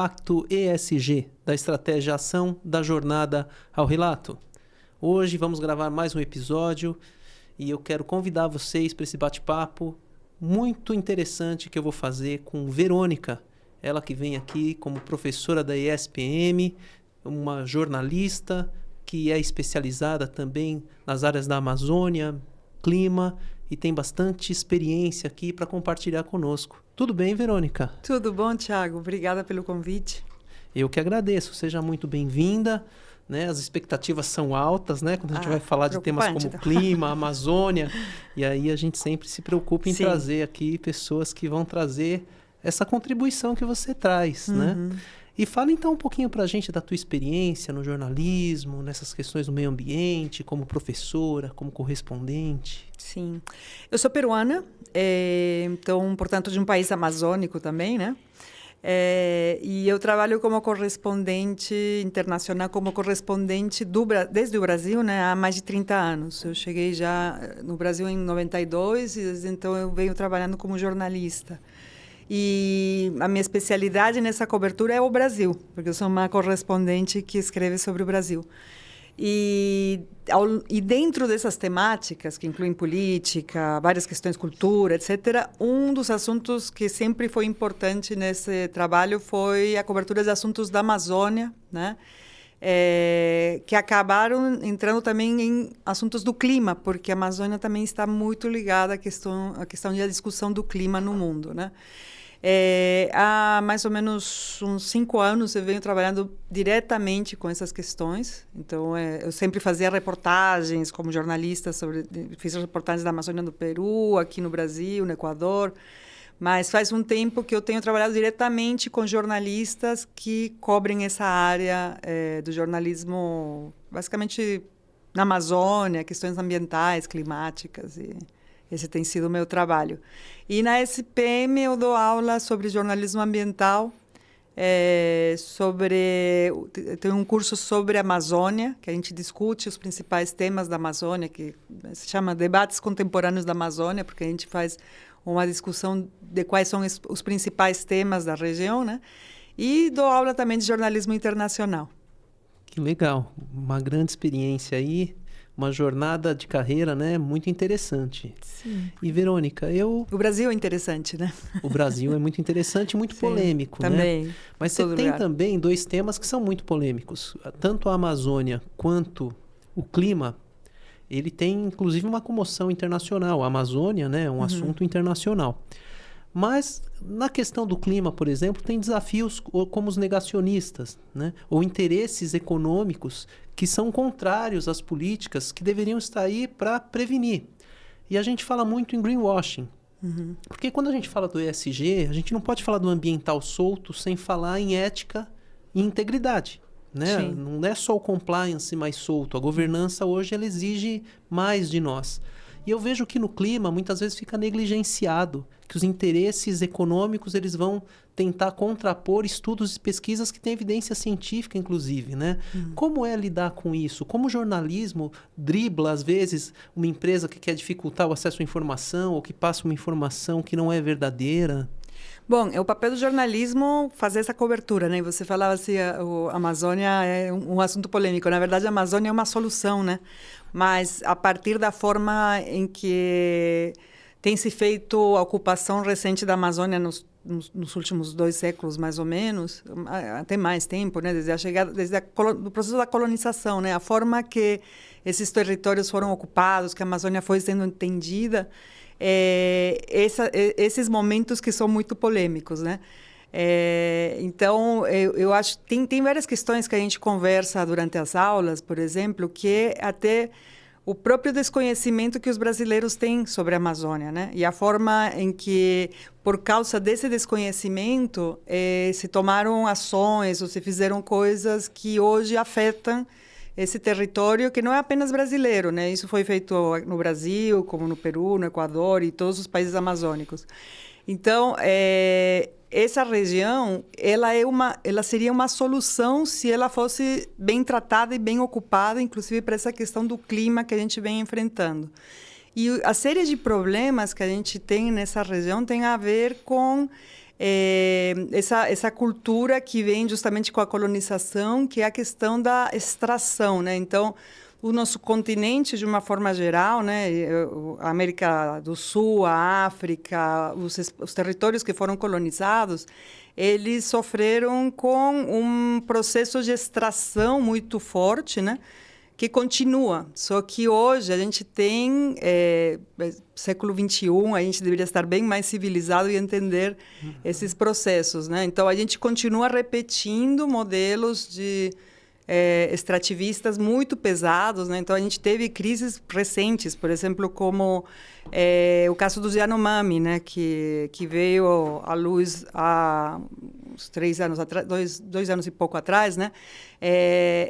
impacto ESG da estratégia ação da jornada ao relato. Hoje vamos gravar mais um episódio e eu quero convidar vocês para esse bate-papo muito interessante que eu vou fazer com Verônica. Ela que vem aqui como professora da ESPM, uma jornalista que é especializada também nas áreas da Amazônia, clima e tem bastante experiência aqui para compartilhar conosco. Tudo bem, Verônica? Tudo bom, Thiago. Obrigada pelo convite. Eu que agradeço. Seja muito bem-vinda. Né? As expectativas são altas, né? Quando a gente vai falar de temas como clima, Amazônia. E aí a gente sempre se preocupa em trazer aqui pessoas que vão trazer essa contribuição que você traz, né? E fala então um pouquinho pra gente da tua experiência no jornalismo, nessas questões do meio ambiente, como professora, como correspondente. Sim. Eu sou peruana, então, portanto, de um país amazônico também, né? E eu trabalho como correspondente internacional, como correspondente desde o Brasil, né, há mais de 30 anos. Eu cheguei já no Brasil em 92, e então eu venho trabalhando como jornalista. E a minha especialidade nessa cobertura é o Brasil, porque eu sou uma correspondente que escreve sobre o Brasil. E dentro dessas temáticas, que incluem política, várias questões, cultura, etc., um dos assuntos que sempre foi importante nesse trabalho foi a cobertura de assuntos da Amazônia, né? Que acabaram entrando também em assuntos do clima, porque a Amazônia também está muito ligada à questão da discussão do clima no mundo, né? Há mais ou menos uns 5 anos eu venho trabalhando diretamente com essas questões. Então, eu sempre fazia reportagens como jornalista fiz reportagens da Amazônia do Peru, aqui no Brasil, no Equador. Mas faz um tempo que eu tenho trabalhado diretamente com jornalistas que cobrem essa área do jornalismo, basicamente na Amazônia, questões ambientais, climáticas e... Esse tem sido o meu trabalho. E na SPM eu dou aula sobre jornalismo ambiental, tem um curso sobre a Amazônia, que a gente discute os principais temas da Amazônia, que se chama Debates Contemporâneos da Amazônia, porque a gente faz uma discussão de quais são os principais temas da região, né? E dou aula também de jornalismo internacional. Que legal, uma grande experiência aí. Uma jornada de carreira, né, muito interessante. Sim. E, Verônica, O Brasil é interessante, né? O Brasil é muito interessante e muito polêmico, também, né? Mas você tem também 2 temas que são muito polêmicos. Tanto a Amazônia quanto o clima, ele tem, inclusive, uma comoção internacional. A Amazônia, né, é um assunto internacional. Mas, na questão do clima, por exemplo, tem desafios como os negacionistas, né? Ou interesses econômicos que são contrários às políticas que deveriam estar aí para prevenir. E a gente fala muito em greenwashing. Porque quando a gente fala do ESG, a gente não pode falar do ambiental solto sem falar em ética e integridade. Né? Não é só o compliance mais solto. A governança hoje ela exige mais de nós. E eu vejo que no clima, muitas vezes fica negligenciado, que os interesses econômicos eles vão tentar contrapor estudos e pesquisas que têm evidência científica, inclusive, né? Como é lidar com isso? Como o jornalismo dribla, às vezes, uma empresa que quer dificultar o acesso à informação ou que passa uma informação que não é verdadeira? Bom, é o papel do jornalismo fazer essa cobertura, né? Você falava assim, a Amazônia é um assunto polêmico. Na verdade, a Amazônia é uma solução, né? Mas a partir da forma em que tem se feito a ocupação recente da Amazônia nos últimos 2 séculos, mais ou menos, até mais tempo, né? Desde a chegada, do processo da colonização, né? A forma que esses territórios foram ocupados, que a Amazônia foi sendo entendida, esses momentos que são muito polêmicos, né? Então, eu acho que tem várias questões que a gente conversa durante as aulas, por exemplo, que até o próprio desconhecimento que os brasileiros têm sobre a Amazônia, né? E a forma em que, por causa desse desconhecimento, se tomaram ações ou se fizeram coisas que hoje afetam esse território que não é apenas brasileiro, né? Isso foi feito no Brasil, como no Peru, no Equador e todos os países amazônicos. Então, essa região, ela seria uma solução se ela fosse bem tratada e bem ocupada, inclusive para essa questão do clima que a gente vem enfrentando. E a série de problemas que a gente tem nessa região tem a ver com essa cultura que vem justamente com a colonização, que é a questão da extração, né? Então, o nosso continente, de uma forma geral, né, a América do Sul, a África, os territórios que foram colonizados, eles sofreram com um processo de extração muito forte, né, que continua. Só que hoje a gente tem, século XXI, a gente deveria estar bem mais civilizado e entender esses processos, né? Então, a gente continua repetindo modelos de extrativistas muito pesados, né? Então, a gente teve crises recentes, por exemplo, como o caso dos Yanomami, né? Que veio à luz há uns 3 anos atrás, 2 anos e pouco atrás, né?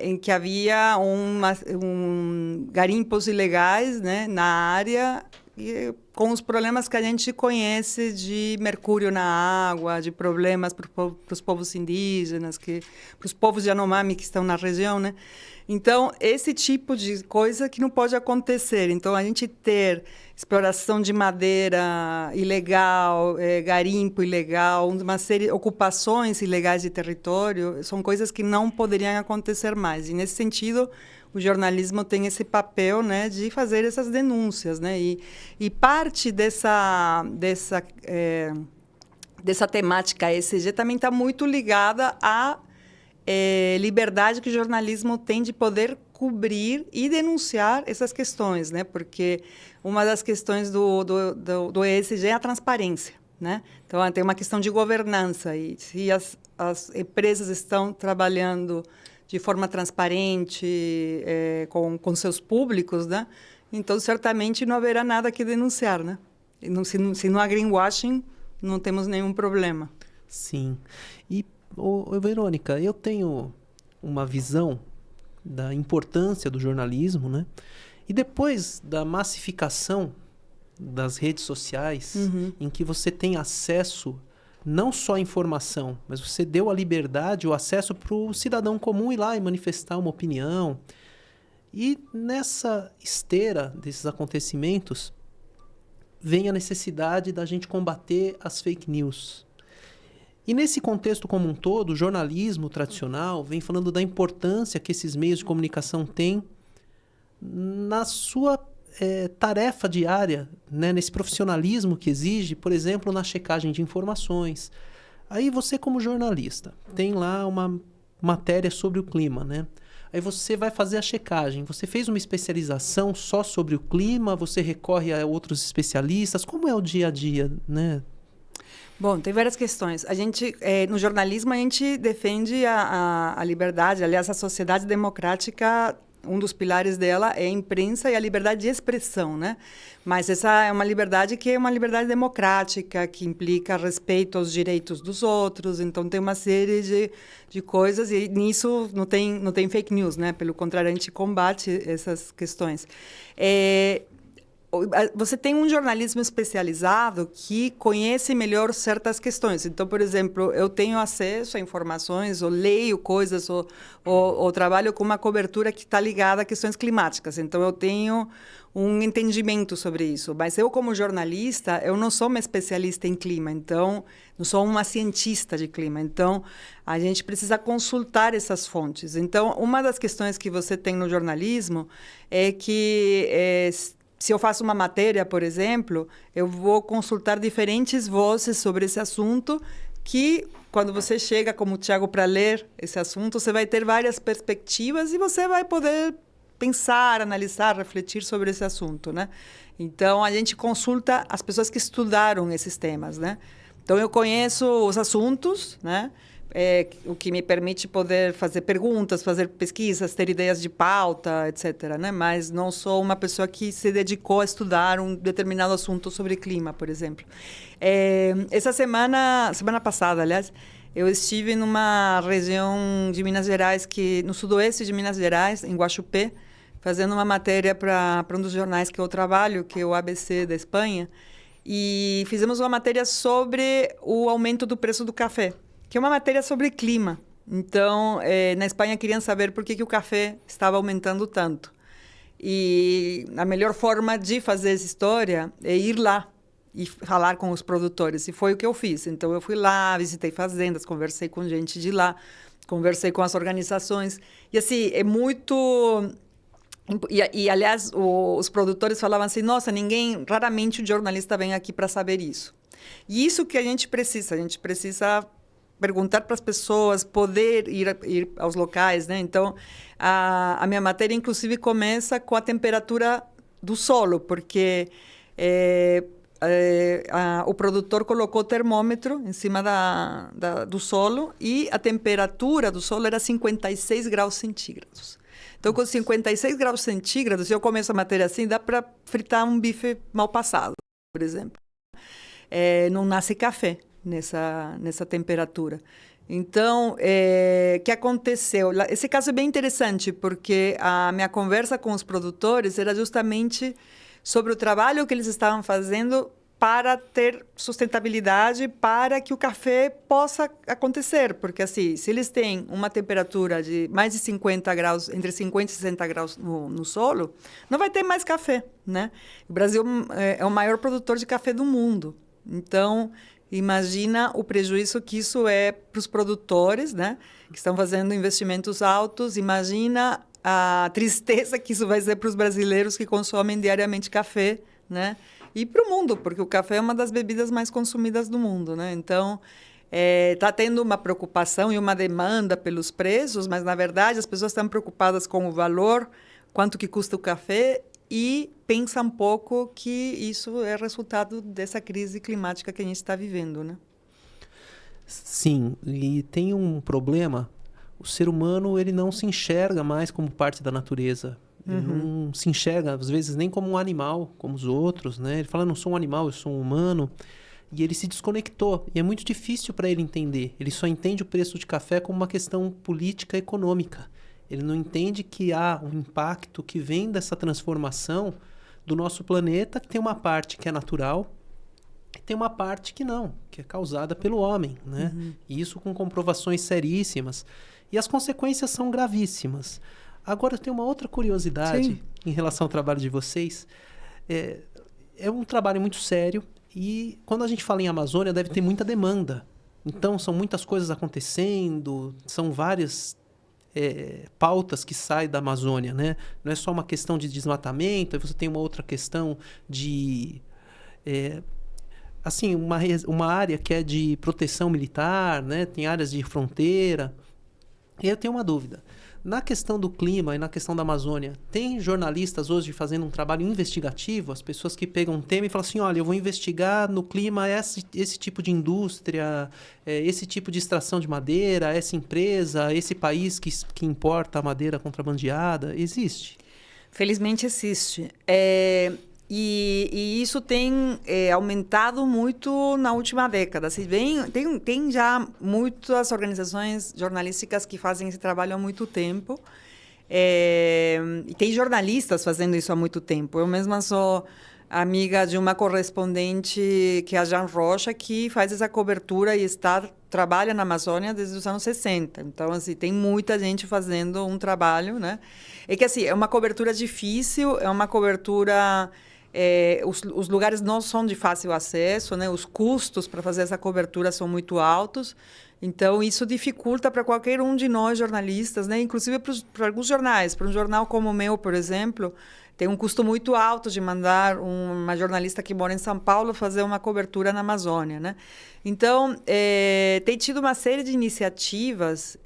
Em que havia garimpos ilegais, né? Na área, e com os problemas que a gente conhece de mercúrio na água, de problemas para os povos indígenas, para os povos Yanomami que estão na região, né? Então, esse tipo de coisa que não pode acontecer. Então, a gente ter exploração de madeira ilegal, garimpo ilegal, uma série de ocupações ilegais de território, são coisas que não poderiam acontecer mais. E, nesse sentido, o jornalismo tem esse papel, né, de fazer essas denúncias, né? E parte dessa temática ESG também está muito ligada à liberdade que o jornalismo tem de poder cobrir e denunciar essas questões, né? Porque uma das questões do ESG é a transparência, né? Então, tem uma questão de governança, e se as empresas estão trabalhando de forma transparente com seus públicos, né? Então, certamente não haverá nada que denunciar, né? E se não há greenwashing, não temos nenhum problema. Sim. E, Verônica, eu tenho uma visão da importância do jornalismo, né? E depois da massificação das redes sociais, em que você tem acesso não só à informação, mas você deu a liberdade, o acesso para o cidadão comum ir lá e manifestar uma opinião. E nessa esteira desses acontecimentos, vem a necessidade da gente combater as fake news. E nesse contexto como um todo, o jornalismo tradicional vem falando da importância que esses meios de comunicação têm na sua tarefa diária, né? Nesse profissionalismo que exige, por exemplo, na checagem de informações. Aí você, como jornalista, tem lá uma matéria sobre o clima, né? Aí você vai fazer a checagem. Você fez uma especialização só sobre o clima? Você recorre a outros especialistas? Como é o dia a dia, né? Bom, tem várias questões. A gente, no jornalismo, a gente defende a liberdade. Aliás, a sociedade democrática, um dos pilares dela é a imprensa e a liberdade de expressão, né? Mas essa é uma liberdade que é uma liberdade democrática, que implica respeito aos direitos dos outros. Então, tem uma série de coisas, e nisso não tem fake news, né? Pelo contrário, a gente combate essas questões. Você tem um jornalismo especializado que conhece melhor certas questões. Então, por exemplo, eu tenho acesso a informações, ou leio coisas, ou trabalho com uma cobertura que está ligada a questões climáticas. Então, eu tenho um entendimento sobre isso. Mas eu, como jornalista, eu não sou uma especialista em clima, então, não sou uma cientista de clima. Então, a gente precisa consultar essas fontes. Então, uma das questões que você tem no jornalismo é que se eu faço uma matéria, por exemplo, eu vou consultar diferentes vozes sobre esse assunto, que, quando você chega como Thiago para ler esse assunto, você vai ter várias perspectivas e você vai poder pensar, analisar, refletir sobre esse assunto, né? Então, a gente consulta as pessoas que estudaram esses temas, né? Então, eu conheço os assuntos, né? O que me permite poder fazer perguntas, fazer pesquisas, ter ideias de pauta, etc., né? Mas não sou uma pessoa que se dedicou a estudar um determinado assunto sobre clima, por exemplo. Essa semana passada, aliás, eu estive numa região de Minas Gerais, no sudoeste de Minas Gerais, em Guaxupé, fazendo uma matéria para um dos jornais que eu trabalho, que é o ABC da Espanha, e fizemos uma matéria sobre o aumento do preço do café, que é uma matéria sobre clima. Então, na Espanha queriam saber por que o café estava aumentando tanto. E a melhor forma de fazer essa história é ir lá e falar com os produtores. E foi o que eu fiz. Então, eu fui lá, visitei fazendas, conversei com gente de lá, conversei com as organizações. E, assim, é muito... aliás, os produtores falavam assim, nossa, raramente o jornalista vem aqui para saber isso. E isso que a gente precisa perguntar para as pessoas, poder ir aos locais, né? Então, a minha matéria, inclusive, começa com a temperatura do solo, porque o produtor colocou o termômetro em cima do solo e a temperatura do solo era 56 graus centígrados. Então, com 56 graus centígrados, se eu começo a matéria assim, dá para fritar um bife mal passado, por exemplo. Não nasce café nessa temperatura. Então, o que aconteceu? Esse caso é bem interessante, porque a minha conversa com os produtores era justamente sobre o trabalho que eles estavam fazendo para ter sustentabilidade, para que o café possa acontecer. Porque, assim, se eles têm uma temperatura de mais de 50 graus, entre 50 e 60 graus no solo, não vai ter mais café, né? O Brasil é o maior produtor de café do mundo. Então, imagina o prejuízo que isso é para os produtores, né? Que estão fazendo investimentos altos. Imagina a tristeza que isso vai ser para os brasileiros que consomem diariamente café, né? E para o mundo, porque o café é uma das bebidas mais consumidas do mundo, né? Então, está tendo uma preocupação e uma demanda pelos preços, mas, na verdade, as pessoas estão preocupadas com o valor, quanto que custa o café, e pensam um pouco que isso é resultado dessa crise climática que a gente está vivendo, né? Sim, e tem um problema. O ser humano, ele não se enxerga mais como parte da natureza. Ele não se enxerga, às vezes, nem como um animal, como os outros, né? Ele fala, não sou um animal, eu sou um humano. E ele se desconectou. E é muito difícil para ele entender. Ele só entende o preço de café como uma questão política econômica. Ele não entende que há um impacto que vem dessa transformação do nosso planeta, que tem uma parte que é natural, e tem uma parte que não, que é causada pelo homem, né? E isso com comprovações seríssimas. E as consequências são gravíssimas. Agora, eu tenho uma outra curiosidade em relação ao trabalho de vocês. É um trabalho muito sério e quando a gente fala em Amazônia, deve ter muita demanda. Então, são muitas coisas acontecendo, são várias pautas que saem da Amazônia, né? Não é só uma questão de desmatamento, aí você tem uma outra questão de... assim, uma área que é de proteção militar, né? Tem áreas de fronteira. E aí eu tenho uma dúvida. Na questão do clima e na questão da Amazônia, tem jornalistas hoje fazendo um trabalho investigativo? As pessoas que pegam um tema e falam assim, olha, eu vou investigar no clima esse tipo de indústria, esse tipo de extração de madeira, essa empresa, esse país que importa a madeira contrabandeada. Existe? Felizmente existe. E isso tem aumentado muito na última década. Tem já muitas organizações jornalísticas que fazem esse trabalho há muito tempo. E tem jornalistas fazendo isso há muito tempo. Eu mesma sou amiga de uma correspondente, que é a Jean Rocha, que faz essa cobertura e trabalha na Amazônia desde os anos 60. Então, assim, tem muita gente fazendo um trabalho, né? É que, assim, é uma cobertura difícil, é uma cobertura... os lugares não são de fácil acesso, né? Os custos para fazer essa cobertura são muito altos. Então, isso dificulta para qualquer um de nós, jornalistas, né? Inclusive para alguns jornais. Para um jornal como o meu, por exemplo, tem um custo muito alto de mandar uma jornalista que mora em São Paulo fazer uma cobertura na Amazônia, né? Então, tem tido uma série de iniciativas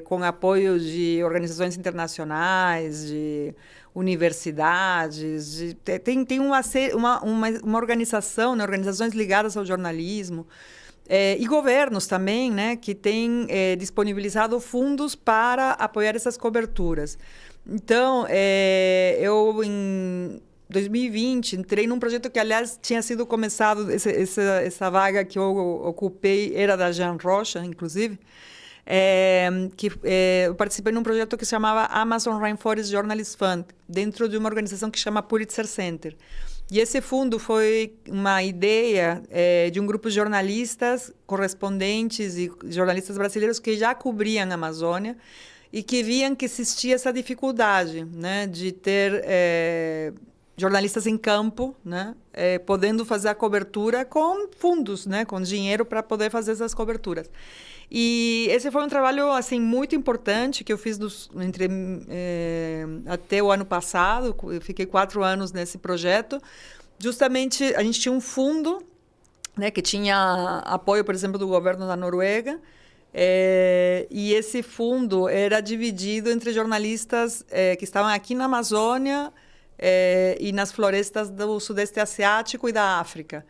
com apoio de organizações internacionais, de universidades, tem uma organização, né, organizações ligadas ao jornalismo, e governos também, né, que têm disponibilizado fundos para apoiar essas coberturas. Então, eu, em 2020, entrei num projeto que, aliás, tinha sido começado, essa vaga que eu ocupei era da Jean Rocha, inclusive, eu participei num projeto que se chamava Amazon Rainforest Journalist Fund, dentro de uma organização que chama Pulitzer Center. E esse fundo foi uma ideia de um grupo de jornalistas, correspondentes e jornalistas brasileiros que já cobriam a Amazônia e que viam que existia essa dificuldade, né, de jornalistas em campo, né, podendo fazer a cobertura com fundos, né, com dinheiro para poder fazer essas coberturas. E esse foi um trabalho assim muito importante que eu fiz até o ano passado. Eu fiquei 4 anos nesse projeto. Justamente, a gente tinha um fundo, né, que tinha apoio, por exemplo, do governo da Noruega. E esse fundo era dividido entre jornalistas que estavam aqui na Amazônia e nas florestas do Sudeste Asiático e da África.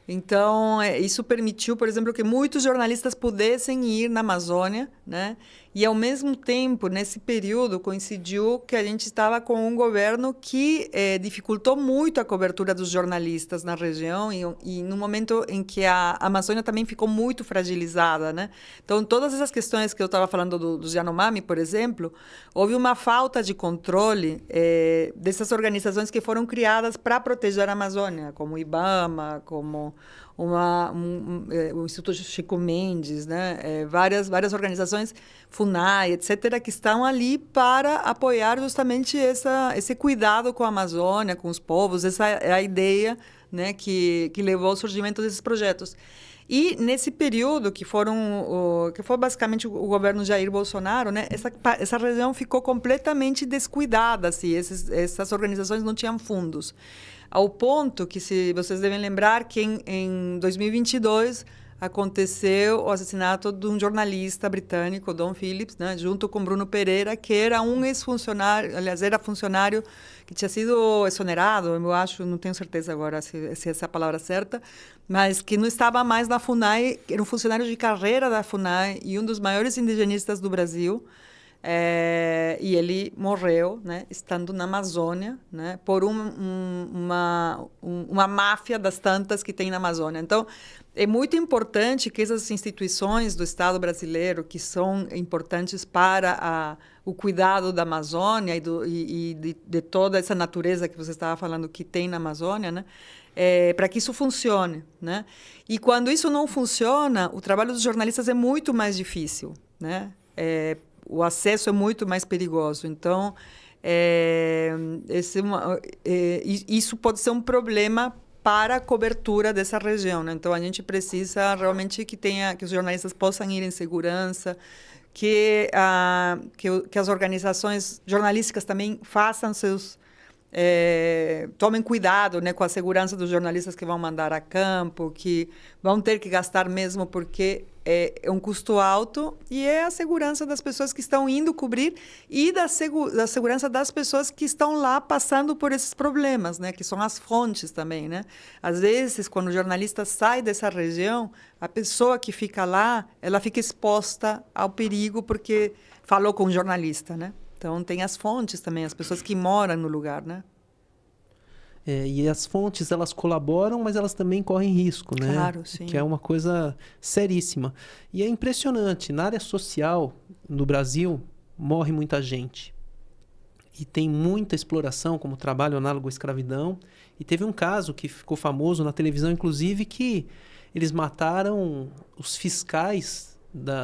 Então, isso permitiu, por exemplo, que muitos jornalistas pudessem ir na Amazônia, né? E, ao mesmo tempo, nesse período, coincidiu que a gente estava com um governo que dificultou muito a cobertura dos jornalistas na região e no momento em que a Amazônia também ficou muito fragilizada, né? Então, todas essas questões que eu estava falando dos Yanomami, por exemplo, houve uma falta de controle dessas organizações que foram criadas para proteger a Amazônia, como o IBAMA, como o Instituto Chico Mendes, né? Várias organizações, FUNAI, etc., que estão ali para apoiar justamente esse cuidado com a Amazônia, com os povos. Essa é a ideia, né, que levou ao surgimento desses projetos. E, nesse período, que foi basicamente o governo Jair Bolsonaro, né, essa região ficou completamente descuidada. Assim, essas organizações não tinham fundos. Ao ponto que, se vocês devem lembrar, que em 2022 aconteceu o assassinato de um jornalista britânico, Dom Phillips, né, junto com Bruno Pereira, que era um ex-funcionário, aliás, era funcionário que tinha sido exonerado, eu acho, não tenho certeza agora se essa é a palavra certa, mas que não estava mais na FUNAI, era um funcionário de carreira da FUNAI e um dos maiores indigenistas do Brasil. E ele morreu, né, estando na Amazônia, né, por uma máfia das tantas que tem na Amazônia. Então, é muito importante que essas instituições do Estado brasileiro, que são importantes para o cuidado da Amazônia e de toda essa natureza que você estava falando que tem na Amazônia, né, para que isso funcione, né? E quando isso não funciona, o trabalho dos jornalistas é muito mais difícil, né? O acesso é muito mais perigoso. Então, isso pode ser um problema para a cobertura dessa região, né? Então, a gente precisa realmente que os jornalistas possam ir em segurança, que as organizações jornalísticas também façam tomem cuidado, né, com a segurança dos jornalistas que vão mandar a campo, que vão ter que gastar mesmo porque é um custo alto, e é a segurança das pessoas que estão indo cobrir e da segurança das pessoas que estão lá passando por esses problemas, né, que são as fontes também, né? Às vezes, quando o jornalista sai dessa região, a pessoa que fica lá, ela fica exposta ao perigo porque falou com o jornalista, né? Então, tem as fontes também, as pessoas que moram no lugar, né? E as fontes, elas colaboram, mas elas também correm risco, né? Claro, sim. Que é uma coisa seríssima. E é impressionante, na área social, no Brasil, morre muita gente. E tem muita exploração, como trabalho análogo à escravidão. E teve um caso que ficou famoso na televisão, inclusive, que eles mataram os fiscais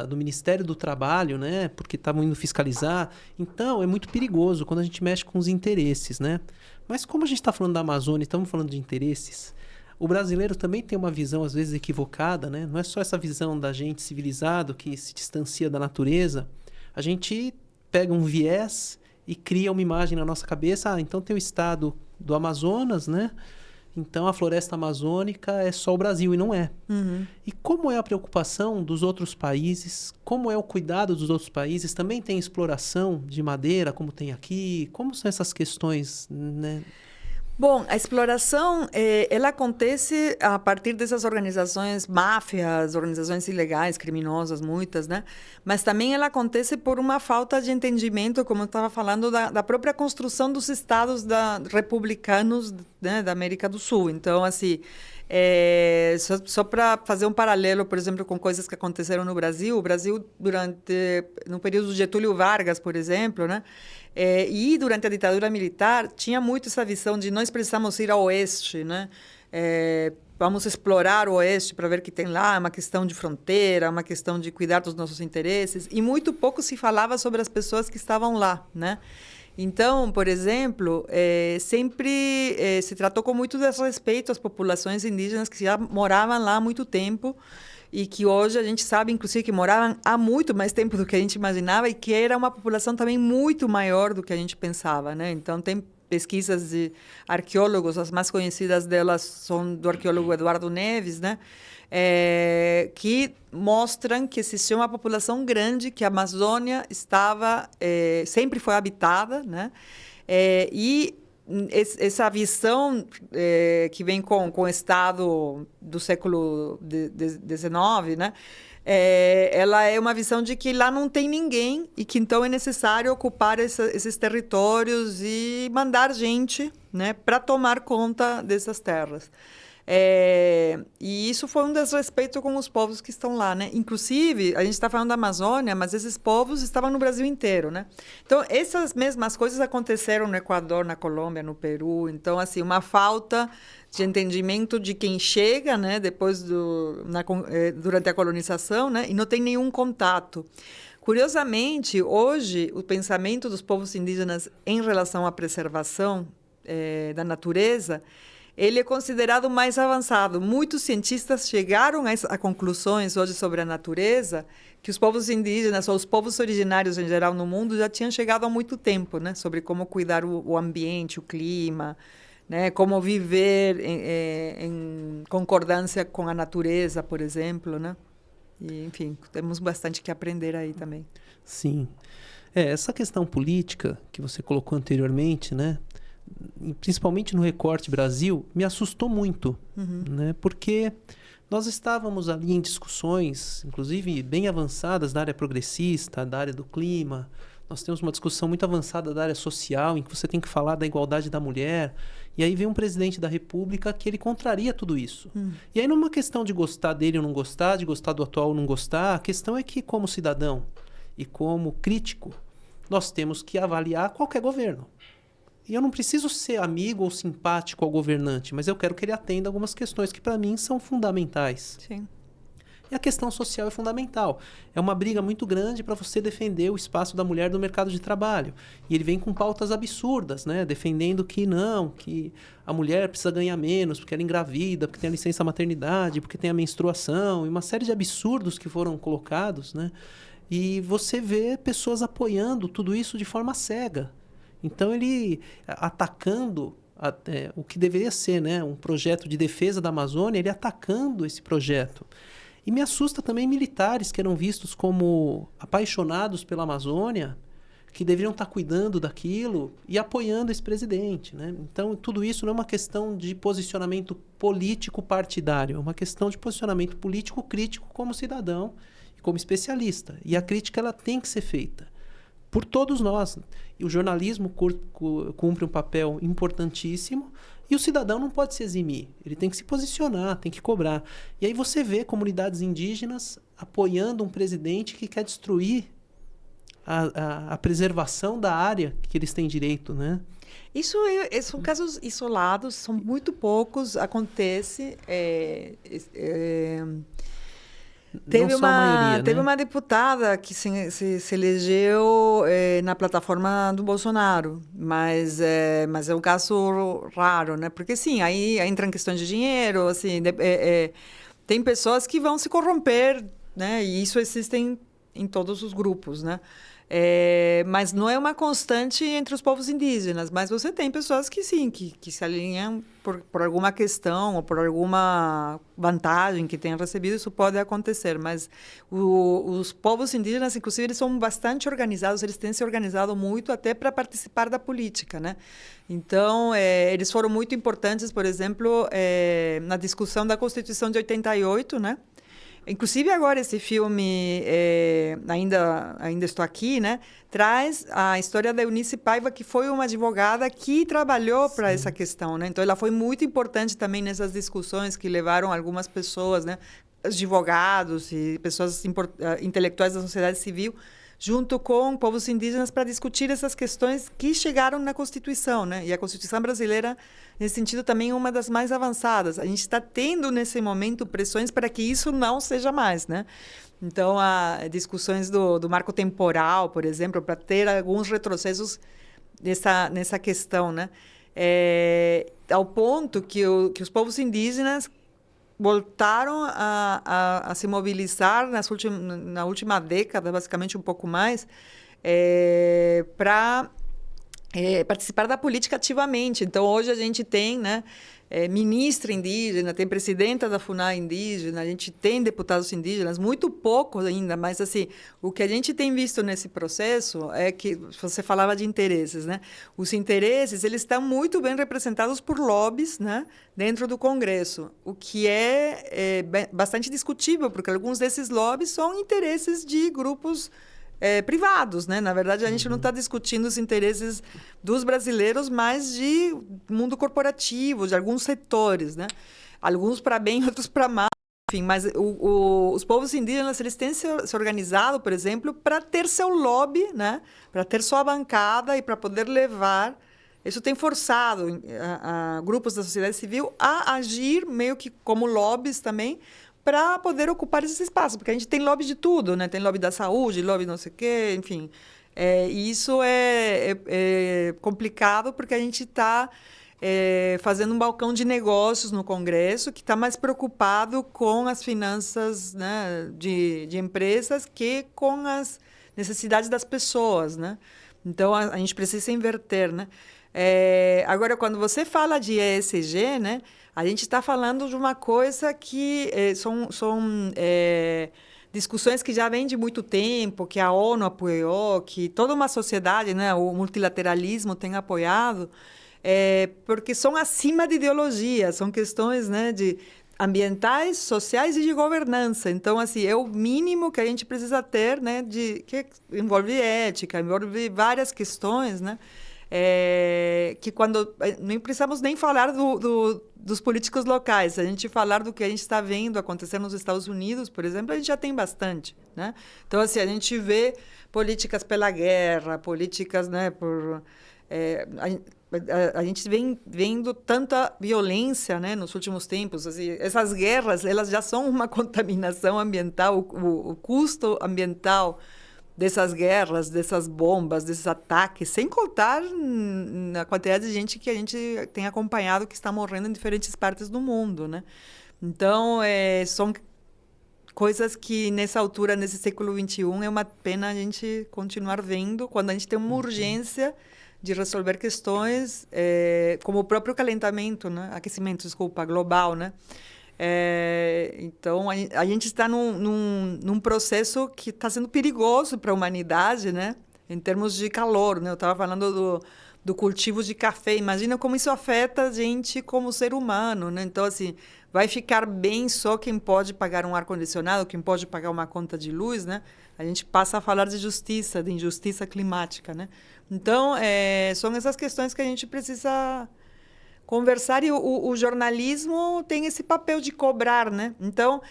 do Ministério do Trabalho, né? Porque estavam indo fiscalizar. Então, é muito perigoso quando a gente mexe com os interesses, né? Mas como a gente está falando da Amazônia e estamos falando de interesses, o brasileiro também tem uma visão, às vezes, equivocada, né? Não é só essa visão da gente civilizado que se distancia da natureza. A gente pega um viés e cria uma imagem na nossa cabeça. Então tem o estado do Amazonas, né? Então, a floresta amazônica é só o Brasil, e não é. Uhum. E como é a preocupação dos outros países? Como é o cuidado dos outros países? Também tem exploração de madeira, como tem aqui? Como são essas questões, né? Bom, a exploração, ela acontece a partir dessas organizações máfias, organizações ilegais, criminosas, muitas, né? Mas também ela acontece por uma falta de entendimento, como eu estava falando, da própria construção dos estados republicanos, né, da América do Sul. Então, assim, só para fazer um paralelo, por exemplo, com coisas que aconteceram no Brasil, o Brasil, no período do Getúlio Vargas, por exemplo, né? E durante a ditadura militar, tinha muito essa visão de nós precisamos ir ao oeste, né? Vamos explorar o oeste para ver o que tem lá, uma questão de fronteira, uma questão de cuidar dos nossos interesses, e muito pouco se falava sobre as pessoas que estavam lá, né? Então, por exemplo, sempre se tratou com muito desrespeito às populações indígenas que já moravam lá há muito tempo e que hoje a gente sabe, inclusive, que moravam há muito mais tempo do que a gente imaginava e que era uma população também muito maior do que a gente pensava, né? Então, tem pesquisas de arqueólogos, as mais conhecidas delas são do arqueólogo Eduardo Neves, né? Que mostram que existia uma população grande, que a Amazônia sempre foi habitada, né? E essa visão que vem com o Estado do século XIX, né? Ela é uma visão de que lá não tem ninguém e que então é necessário ocupar esses territórios e mandar gente, né, para tomar conta dessas terras. E isso foi um desrespeito com os povos que estão lá, né? Inclusive, a gente está falando da Amazônia, mas esses povos estavam no Brasil inteiro, né? Então, essas mesmas coisas aconteceram no Equador, na Colômbia, no Peru. Então, assim, uma falta de entendimento de quem chega, né? Depois durante a colonização, né? E não tem nenhum contato. Curiosamente, hoje, o pensamento dos povos indígenas em relação à preservação da natureza, ele é considerado mais avançado. Muitos cientistas chegaram a conclusões hoje sobre a natureza que os povos indígenas, ou os povos originários em geral no mundo, já tinham chegado há muito tempo, né? Sobre como cuidar o ambiente, o clima, né? Como viver em concordância com a natureza, por exemplo, né? E, enfim, temos bastante que aprender aí também. Sim. Essa questão política que você colocou anteriormente, né? Principalmente no Recorte Brasil, me assustou muito, né? Porque nós estávamos ali em discussões, inclusive bem avançadas da área progressista, da área do clima. Nós temos uma discussão muito avançada da área social, em que você tem que falar da igualdade da mulher. E aí vem um presidente da República que ele contraria tudo isso. E aí não é uma questão de gostar dele ou não gostar, de gostar do atual ou não gostar. A questão é que, como cidadão e como crítico, nós temos que avaliar qualquer governo. E eu não preciso ser amigo ou simpático ao governante, mas eu quero que ele atenda algumas questões que, para mim, são fundamentais. Sim. E a questão social é fundamental. É uma briga muito grande para você defender o espaço da mulher no mercado de trabalho. E ele vem com pautas absurdas, né? Defendendo que não, que a mulher precisa ganhar menos porque ela engravida, porque tem a licença maternidade, porque tem a menstruação, e uma série de absurdos que foram colocados, né? E você vê pessoas apoiando tudo isso de forma cega. Então, ele atacando o que deveria ser, né, um projeto de defesa da Amazônia, ele atacando esse projeto. E me assusta também militares que eram vistos como apaixonados pela Amazônia, que deveriam estar cuidando daquilo e apoiando esse presidente, né? Então, tudo isso não é uma questão de posicionamento político partidário, é uma questão de posicionamento político crítico como cidadão e como especialista. E a crítica ela tem que ser feita por todos nós. E o jornalismo cumpre um papel importantíssimo e o cidadão não pode se eximir. Ele tem que se posicionar, tem que cobrar. E aí você vê comunidades indígenas apoiando um presidente que quer destruir a preservação da área que eles têm direito, né? Isso são casos isolados, são muito poucos, acontece. Teve uma deputada que se elegeu na plataforma do Bolsonaro, mas é um caso raro, né? Porque, sim, aí entram questões de dinheiro, assim, tem pessoas que vão se corromper, né? E isso existe em todos os grupos, né? Mas não é uma constante entre os povos indígenas, mas você tem pessoas que sim, que se alinham por alguma questão ou por alguma vantagem que tenham recebido, isso pode acontecer, mas os povos indígenas, inclusive, eles são bastante organizados, eles têm se organizado muito até para participar da política, né? Então, eles foram muito importantes, por exemplo, na discussão da Constituição de 88, né? Inclusive, agora, esse filme, Ainda Estou Aqui, né, traz a história da Eunice Paiva, que foi uma advogada que trabalhou para essa questão, né? Então, ela foi muito importante também nessas discussões que levaram algumas pessoas, né, advogados e pessoas intelectuais da sociedade civil, junto com povos indígenas, para discutir essas questões que chegaram na Constituição, né? E a Constituição brasileira, nesse sentido, também é uma das mais avançadas. A gente está tendo, nesse momento, pressões para que isso não seja mais, né? Então, há discussões do marco temporal, por exemplo, para ter alguns retrocessos nessa questão, né? Ao ponto que os povos indígenas voltaram a se mobilizar na última década, basicamente um pouco mais, para participar da política ativamente. Então, hoje a gente tem, né, ministra indígena, tem presidenta da FUNAI indígena, a gente tem deputados indígenas, muito poucos ainda, mas assim, o que a gente tem visto nesse processo é que, você falava de interesses, né? Os interesses, eles estão muito bem representados por lobbies, né, dentro do Congresso, o que é bastante discutível, porque alguns desses lobbies são interesses de grupos privados, né? Na verdade, a gente não está discutindo os interesses dos brasileiros, mas de mundo corporativo, de alguns setores, né? Alguns para bem, outros para mal. Enfim, mas os povos indígenas, eles têm se organizado, por exemplo, para ter seu lobby, né? Para ter sua bancada e para poder levar. Isso tem forçado a grupos da sociedade civil a agir meio que como lobbies também, para poder ocupar esse espaço, porque a gente tem lobby de tudo, né? Tem lobby da saúde, lobby não sei o quê, enfim. E isso é complicado, porque a gente está fazendo um balcão de negócios no Congresso que está mais preocupado com as finanças, né, de empresas que com as necessidades das pessoas, né? Então, a gente precisa inverter, né? Agora, quando você fala de ESG, né, a gente está falando de uma coisa que são discussões que já vêm de muito tempo, que a ONU apoiou, que toda uma sociedade, né, o multilateralismo tem apoiado, porque são acima de ideologia, são questões, né, de ambientais, sociais e de governança. Então, assim, é o mínimo que a gente precisa ter, né, que envolve ética, envolve várias questões, né? Que quando não precisamos nem falar dos políticos locais, se a gente falar do que a gente está vendo acontecer nos Estados Unidos, por exemplo, a gente já tem bastante, né? Então, assim, a gente vê políticas pela guerra, políticas, né, a gente vem vendo tanta violência, né, nos últimos tempos. Assim, essas guerras, elas já são uma contaminação ambiental, o custo ambiental dessas guerras, dessas bombas, desses ataques, sem contar na quantidade de gente que a gente tem acompanhado que está morrendo em diferentes partes do mundo, né? Então, são coisas que, nessa altura, nesse século XXI, é uma pena a gente continuar vendo, quando a gente tem uma urgência de resolver questões como o próprio aquecimento, desculpa, global, né? Então, a gente está num processo que está sendo perigoso para a humanidade, né? Em termos de calor, né? Eu estava falando do cultivo de café. Imagina como isso afeta a gente como ser humano, né? Então, assim, vai ficar bem só quem pode pagar um ar-condicionado, quem pode pagar uma conta de luz, né? A gente passa a falar de justiça, de injustiça climática, né? Então, são essas questões que a gente precisa conversar, e o jornalismo tem esse papel de cobrar, né? Então,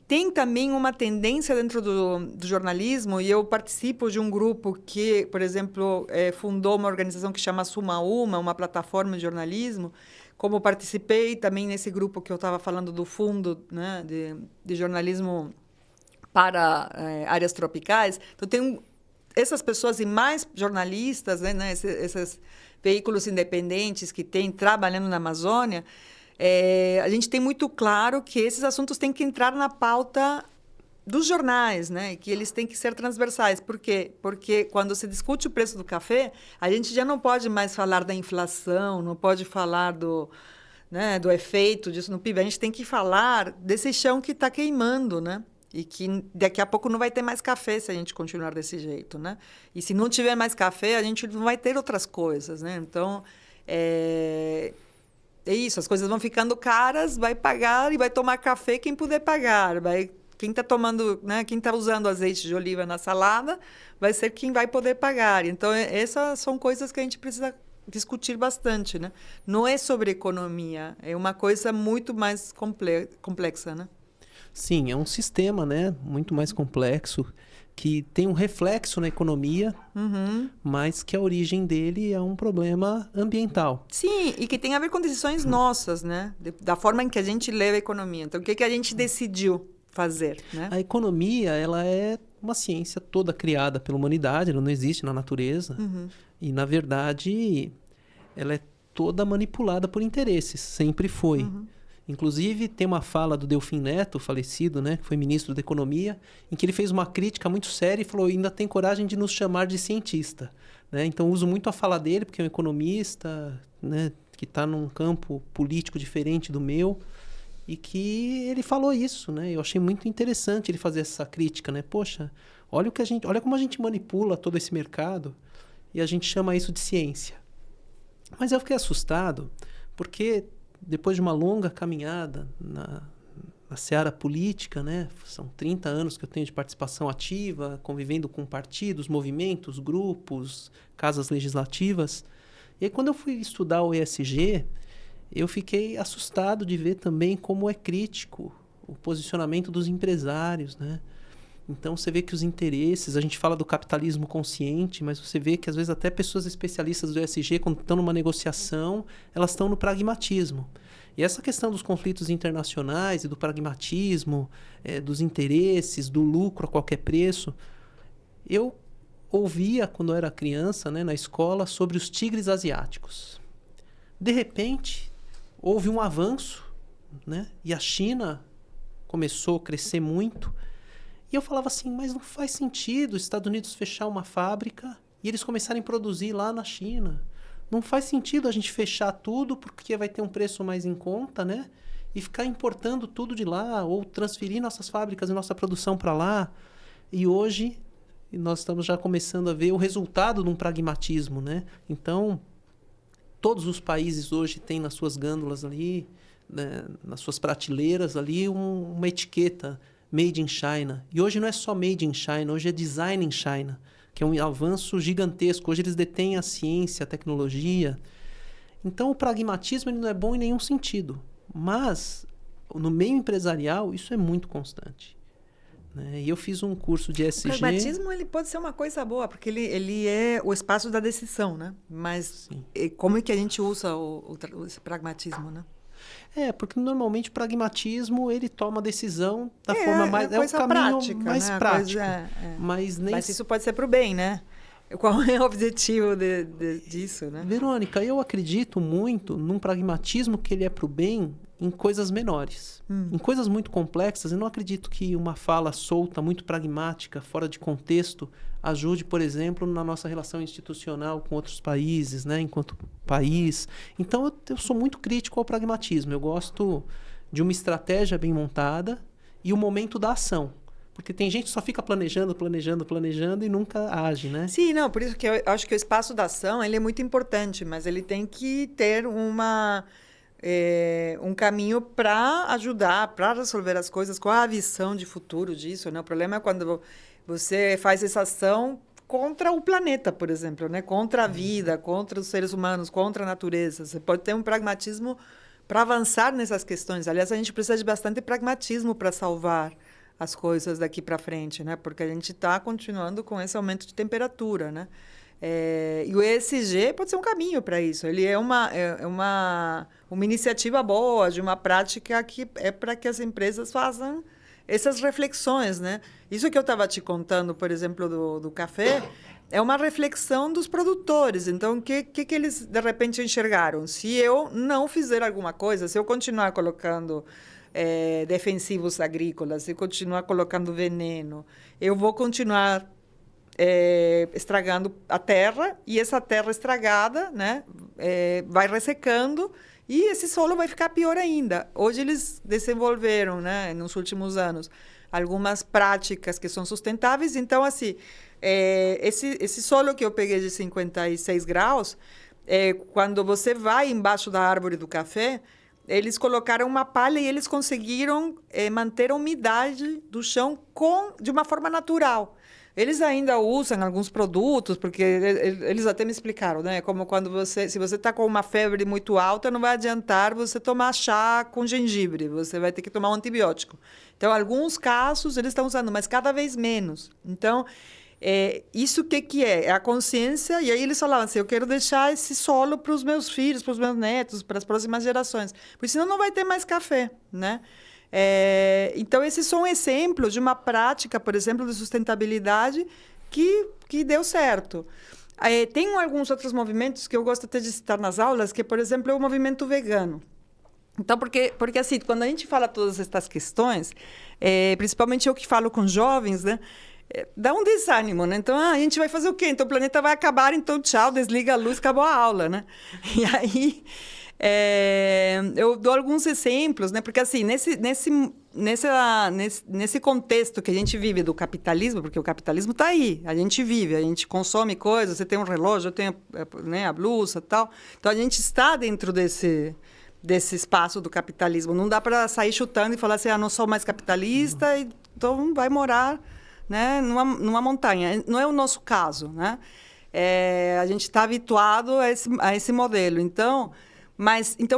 tem também uma tendência dentro do jornalismo, e eu participo de um grupo que, por exemplo, fundou uma organização que chama Suma uma plataforma de jornalismo. Como participei também nesse grupo que eu estava falando do fundo, né, de jornalismo para áreas tropicais. Então, tem essas pessoas e mais jornalistas, né, esses veículos independentes que tem trabalhando na Amazônia, a gente tem muito claro que esses assuntos têm que entrar na pauta dos jornais, né? Que eles têm que ser transversais. Por quê? Porque quando se discute o preço do café, a gente já não pode mais falar da inflação, não pode falar do efeito disso no PIB. A gente tem que falar desse chão que está queimando, né? E que daqui a pouco não vai ter mais café se a gente continuar desse jeito, né? E se não tiver mais café, a gente não vai ter outras coisas, né? Então, é isso, as coisas vão ficando caras, vai pagar e vai tomar café quem puder pagar. Quem está tomando, né, quem está usando azeite de oliva na salada, vai ser quem vai poder pagar. Então, essas são coisas que a gente precisa discutir bastante, né? Não é sobre economia, é uma coisa muito mais complexa, né? Sim, é um sistema, né, muito mais complexo, que tem um reflexo na economia, mas que a origem dele é um problema ambiental. Sim, e que tem a ver com decisões nossas, né? Da forma em que a gente leva a economia. Então, o que a gente decidiu fazer, né? A economia, ela é uma ciência toda criada pela humanidade, ela não existe na natureza. E, na verdade, ela é toda manipulada por interesses, sempre foi. Inclusive, tem uma fala do Delfim Neto, falecido, né, que foi ministro da Economia, em que ele fez uma crítica muito séria e falou: ainda tem coragem de nos chamar de cientista. Né? Então, uso muito a fala dele, porque é um economista, né, que está num campo político diferente do meu, e que ele falou isso. Né? Eu achei muito interessante ele fazer essa crítica. Né? Poxa, olha como a gente manipula todo esse mercado e a gente chama isso de ciência. Mas eu fiquei assustado, porque depois de uma longa caminhada na seara política, né? São 30 anos que eu tenho de participação ativa, convivendo com partidos, movimentos, grupos, casas legislativas. E aí, quando eu fui estudar o ESG, eu fiquei assustado de ver também como é crítico o posicionamento dos empresários, né? Então, você vê que os interesses... A gente fala do capitalismo consciente, mas você vê que, às vezes, até pessoas especialistas do ESG, quando estão numa negociação, elas estão no pragmatismo. E essa questão dos conflitos internacionais e do pragmatismo, dos interesses, do lucro a qualquer preço, eu ouvia, quando eu era criança, né, na escola, sobre os tigres asiáticos. De repente, houve um avanço, né, e a China começou a crescer muito. E eu falava assim, mas não faz sentido os Estados Unidos fechar uma fábrica e eles começarem a produzir lá na China. Não faz sentido a gente fechar tudo porque vai ter um preço mais em conta, né? E ficar importando tudo de lá ou transferir nossas fábricas e nossa produção para lá. E hoje nós estamos já começando a ver o resultado de um pragmatismo, né? Então, todos os países hoje têm nas suas gândulas ali, né, nas suas prateleiras ali, uma etiqueta Made in China. E hoje não é só Made in China, hoje é Design in China, que é um avanço gigantesco. Hoje eles detêm a ciência, a tecnologia. Então, o pragmatismo ele não é bom em nenhum sentido. Mas, no meio empresarial, isso é muito constante. Né? E eu fiz um curso de ESG... O pragmatismo ele pode ser uma coisa boa, porque ele é o espaço da decisão, né? Mas como é que a gente usa esse pragmatismo, né? Porque normalmente o pragmatismo ele toma a decisão da forma mais... É o caminho prática, mais né? prático. Mas isso pode ser para o bem, né? Qual é o objetivo disso, né? Verônica, eu acredito muito num pragmatismo que ele é para o bem em coisas menores. Em coisas muito complexas, eu não acredito que uma fala solta, muito pragmática, fora de contexto, ajude, por exemplo, na nossa relação institucional com outros países, né, enquanto país. Então, eu sou muito crítico ao pragmatismo. Eu gosto de uma estratégia bem montada e o momento da ação. Porque tem gente que só fica planejando e nunca age, né? Sim, não, por isso que eu acho que o espaço da ação ele é muito importante, mas ele tem que ter um caminho para ajudar, para resolver as coisas, qual a visão de futuro disso, né? O problema é quando você faz essa ação contra o planeta, por exemplo, né? Contra a vida, contra os seres humanos, contra a natureza. Você pode ter um pragmatismo para avançar nessas questões. Aliás, a gente precisa de bastante pragmatismo para salvar as coisas daqui para frente, né? Porque a gente está continuando com esse aumento de temperatura, né? E o ESG pode ser um caminho para isso. Ele é uma iniciativa boa, de uma prática que é para que as empresas façam essas reflexões, né? Isso que eu estava te contando, por exemplo, do café, é uma reflexão dos produtores. Então, o que eles, de repente, enxergaram? Se eu não fizer alguma coisa, se eu continuar colocando defensivos agrícolas, se eu continuar colocando veneno, eu vou continuar estragando a terra, e essa terra estragada, né, vai ressecando, e esse solo vai ficar pior ainda. Hoje eles desenvolveram, né, nos últimos anos, algumas práticas que são sustentáveis. Então, assim, esse solo que eu peguei de 56 graus, quando você vai embaixo da árvore do café, eles colocaram uma palha e eles conseguiram manter a umidade do chão de uma forma natural. Eles ainda usam alguns produtos, porque eles até me explicaram, né? Como se você está com uma febre muito alta, não vai adiantar você tomar chá com gengibre, você vai ter que tomar um antibiótico. Então, alguns casos eles estão usando, mas cada vez menos. Então, isso que é? É a consciência, e aí eles falavam assim, eu quero deixar esse solo para os meus filhos, para os meus netos, para as próximas gerações, porque senão não vai ter mais café, né? Então, esses são exemplos de uma prática, por exemplo, de sustentabilidade que deu certo. Tem alguns outros movimentos que eu gosto até de citar nas aulas, que, por exemplo, é o movimento vegano. Então, porque assim, quando a gente fala todas essas questões, principalmente eu que falo com jovens, né, dá um desânimo, né? Então, a gente vai fazer o quê? Então, o planeta vai acabar, então, tchau, desliga a luz, acabou a aula, né? E aí, eu dou alguns exemplos, né? Porque, assim, nesse contexto que a gente vive do capitalismo, porque o capitalismo está aí, a gente vive, a gente consome coisas, você tem um relógio, eu tenho, né, a blusa e tal. Então, a gente está dentro desse espaço do capitalismo. Não dá para sair chutando e falar assim, não sou mais capitalista, então vai morar, né, numa montanha. Não é o nosso caso, né? A gente está habituado a esse modelo. Então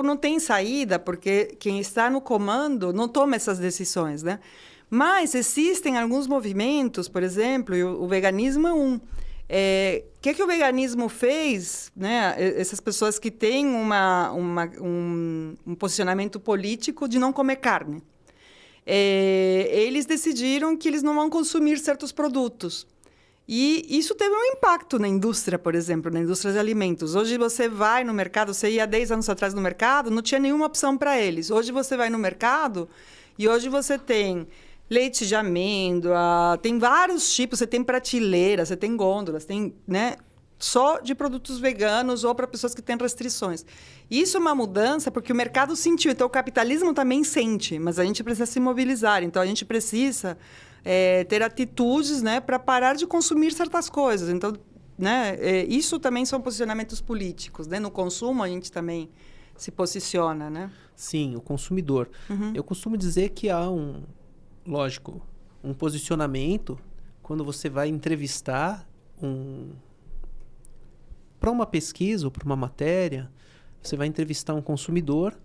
não tem saída, porque quem está no comando não toma essas decisões, né? Mas existem alguns movimentos, por exemplo, e o veganismo é um. O que o veganismo fez, né? Essas pessoas que têm um posicionamento político de não comer carne. Eles decidiram que eles não vão consumir certos produtos. E isso teve um impacto na indústria, por exemplo, na indústria de alimentos. Hoje você vai no mercado, você ia 10 anos atrás no mercado, não tinha nenhuma opção para eles. Hoje você vai no mercado e hoje você tem leite de amêndoa, tem vários tipos, você tem prateleira, você tem gôndolas, tem, né, só de produtos veganos ou para pessoas que têm restrições. Isso é uma mudança porque o mercado sentiu, então o capitalismo também sente, mas a gente precisa se mobilizar, então a gente precisa ter atitudes, né, para parar de consumir certas coisas. Então, né, isso também são posicionamentos políticos, né? No consumo a gente também se posiciona, né? Sim, o consumidor. Uhum. Eu costumo dizer que há lógico, um posicionamento quando você vai entrevistar para uma pesquisa ou para uma matéria, você vai entrevistar um consumidor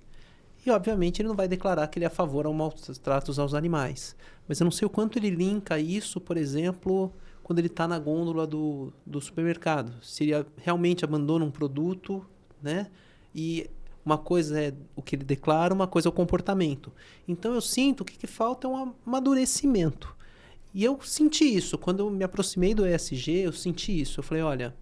e, obviamente, ele não vai declarar que ele é a favor aos maus tratos aos animais. Mas eu não sei o quanto ele linka isso, por exemplo, quando ele está na gôndola do supermercado. Se ele realmente abandona um produto, né? E uma coisa é o que ele declara, uma coisa é o comportamento. Então, eu sinto que falta um amadurecimento. E eu senti isso. Quando eu me aproximei do ESG, eu senti isso. Eu falei, olha,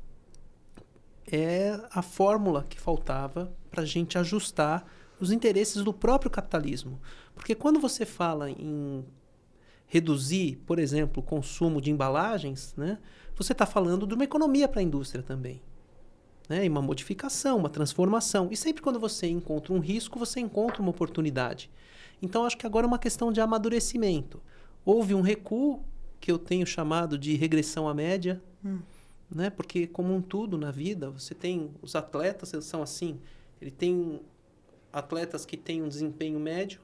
é a fórmula que faltava para a gente ajustar os interesses do próprio capitalismo. Porque quando você fala em reduzir, por exemplo, o consumo de embalagens, né, você está falando de uma economia para a indústria também. Né, e uma modificação, uma transformação. E sempre quando você encontra um risco, você encontra uma oportunidade. Então, acho que agora é uma questão de amadurecimento. Houve um recuo, que eu tenho chamado de regressão à média, né? Porque, como um tudo na vida, você tem os atletas, eles são assim, ele tem atletas que têm um desempenho médio,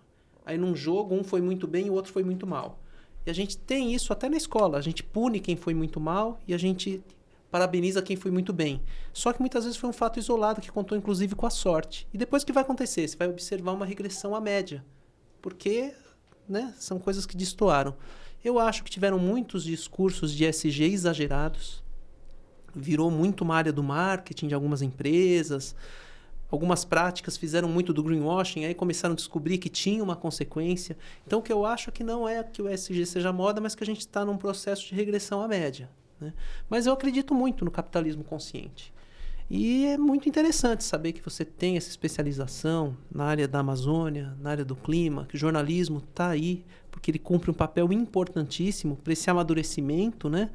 aí num jogo um foi muito bem e o outro foi muito mal. E a gente tem isso até na escola, a gente pune quem foi muito mal e a gente parabeniza quem foi muito bem. Só que muitas vezes foi um fato isolado que contou inclusive com a sorte. E depois o que vai acontecer? Você vai observar uma regressão à média, porque, né, são coisas que destoaram. Eu acho que tiveram muitos discursos de ESG exagerados, virou muito uma área do marketing de algumas empresas, algumas práticas fizeram muito do greenwashing, aí começaram a descobrir que tinha uma consequência. Então, o que eu acho é que não é que o ESG seja moda, mas que a gente está num processo de regressão à média. Né? Mas eu acredito muito no capitalismo consciente. E é muito interessante saber que você tem essa especialização na área da Amazônia, na área do clima, que o jornalismo está aí, porque ele cumpre um papel importantíssimo para esse amadurecimento, né?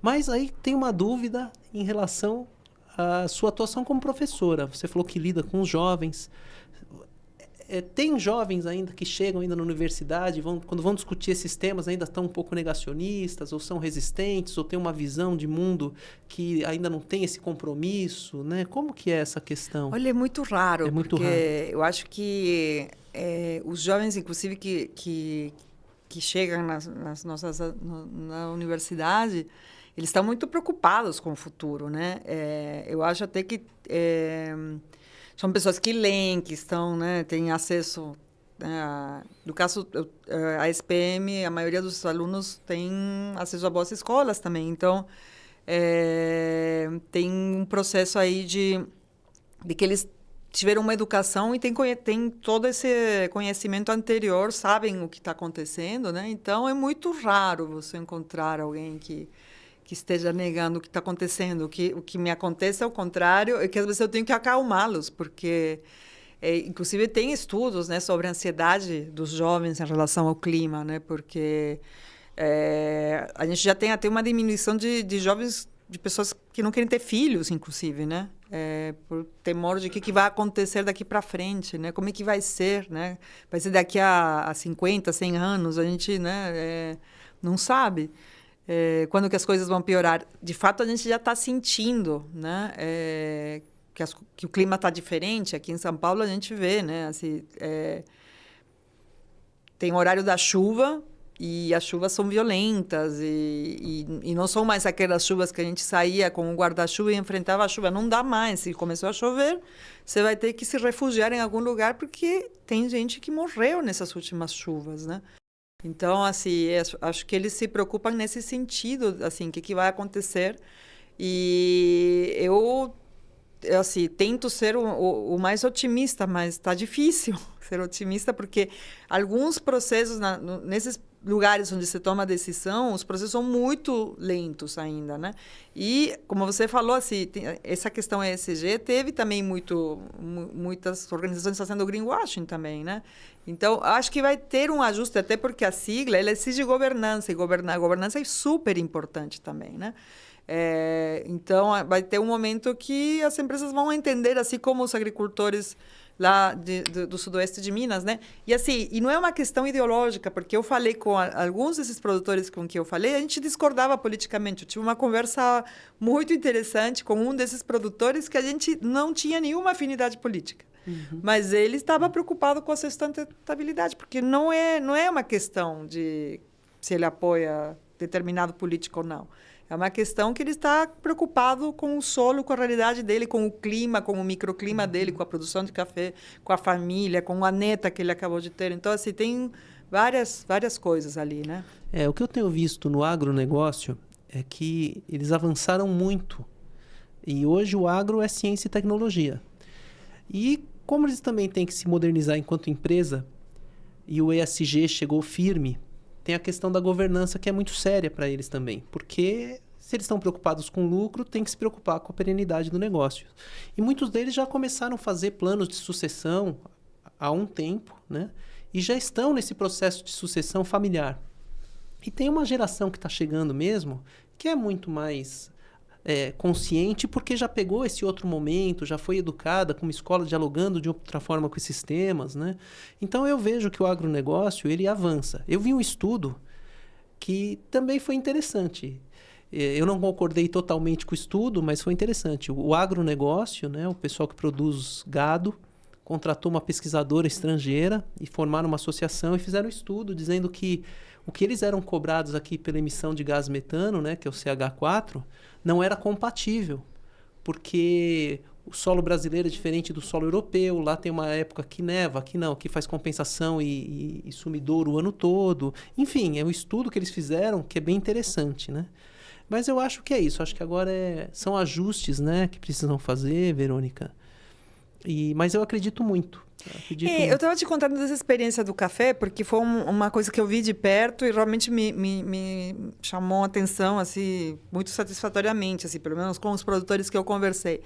Mas aí tem uma dúvida em relação à sua atuação como professora. Você falou que lida com os jovens. Tem jovens ainda que chegam ainda na universidade, quando vão discutir esses temas, ainda estão um pouco negacionistas, ou são resistentes, ou têm uma visão de mundo que ainda não tem esse compromisso, né? Como que é essa questão? Olha, é muito raro, É muito porque raro. eu acho que os jovens, inclusive, que chegam na universidade, eles estão muito preocupados com o futuro, né? Eu acho até que são pessoas que leem, que estão, né, têm acesso. No caso, a SPM, a maioria dos alunos tem acesso a boas escolas também. Então, tem um processo aí de que eles tiveram uma educação e tem todo esse conhecimento anterior, sabem o que está acontecendo, né? Então, é muito raro você encontrar alguém que esteja negando o que está acontecendo. O que me acontece, ao contrário, é que às vezes eu tenho que acalmá-los, porque, inclusive, tem estudos, né, sobre a ansiedade dos jovens em relação ao clima, né? Porque a gente já tem até uma diminuição de jovens, de pessoas que não querem ter filhos, inclusive, né? Por temor de que vai acontecer daqui para frente, né? Como é que vai ser, né? Vai ser daqui a 50, 100 anos, a gente, né, não sabe. Quando que as coisas vão piorar. De fato, a gente já está sentindo, né, que o clima está diferente. Aqui em São Paulo, a gente vê, né, assim, tem horário da chuva e as chuvas são violentas e não são mais aquelas chuvas que a gente saía com o guarda-chuva e enfrentava a chuva. Não dá mais. Se começou a chover, você vai ter que se refugiar em algum lugar porque tem gente que morreu nessas últimas chuvas, né? Então, assim, acho que eles se preocupam nesse sentido, assim, o que vai acontecer. E eu assim, tento ser o mais otimista, mas está difícil ser otimista, porque alguns processos, nesses lugares onde se toma a decisão, os processos são muito lentos ainda, né? E, como você falou, assim, essa questão ESG teve também muitas organizações fazendo greenwashing também, né? Então, acho que vai ter um ajuste, até porque a sigla, ela exige governança, e a governança é super importante também, né? Então, vai ter um momento que as empresas vão entender, assim como os agricultores lá do sudoeste de Minas, né? E assim, e não é uma questão ideológica, porque eu falei com alguns desses produtores com que eu falei, a gente discordava politicamente. Eu tive uma conversa muito interessante com um desses produtores que a gente não tinha nenhuma afinidade política. Uhum. Mas ele estava preocupado com a sustentabilidade, porque não é uma questão de se ele apoia determinado político ou não. É uma questão que ele está preocupado com o solo, com a realidade dele, com o clima, com o microclima dele, com a produção de café, com a família, com a neta que ele acabou de ter. Então, assim, tem várias coisas ali, né? O que eu tenho visto no agronegócio é que eles avançaram muito. E hoje o agro é ciência e tecnologia. E como eles também têm que se modernizar enquanto empresa, e o ESG chegou firme, tem a questão da governança que é muito séria para eles também, porque se eles estão preocupados com lucro, tem que se preocupar com a perenidade do negócio. E muitos deles já começaram a fazer planos de sucessão há um tempo, né? E já estão nesse processo de sucessão familiar. E tem uma geração que está chegando mesmo, que é muito mais consciente, porque já pegou esse outro momento, já foi educada com uma escola dialogando de outra forma com esses temas, né? Então eu vejo que o agronegócio, ele avança. Eu vi um estudo que também foi interessante. Eu não concordei totalmente com o estudo, mas foi interessante. O agronegócio, né, o pessoal que produz gado, contratou uma pesquisadora estrangeira e formaram uma associação e fizeram um estudo dizendo que o que eles eram cobrados aqui pela emissão de gás metano, né, que é o CH4, não era compatível, porque o solo brasileiro é diferente do solo europeu, lá tem uma época que neva, aqui não, aqui faz compensação e sumidouro o ano todo. Enfim, é um estudo que eles fizeram que é bem interessante, né? Mas eu acho que é isso, acho que agora são ajustes, né, que precisam fazer, Verônica. Mas eu acredito muito. Eu estava te contando dessa experiência do café, porque foi uma coisa que eu vi de perto e realmente me chamou a atenção, assim, muito satisfatoriamente, assim, pelo menos com os produtores que eu conversei.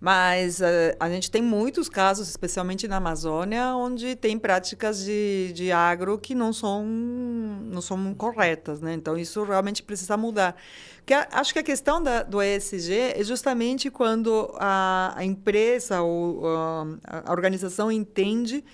Mas a gente tem muitos casos, especialmente na Amazônia, onde tem práticas de agro que não são corretas, né? Então, isso realmente precisa mudar. Porque acho que a questão do ESG é justamente quando a empresa ou a organização entende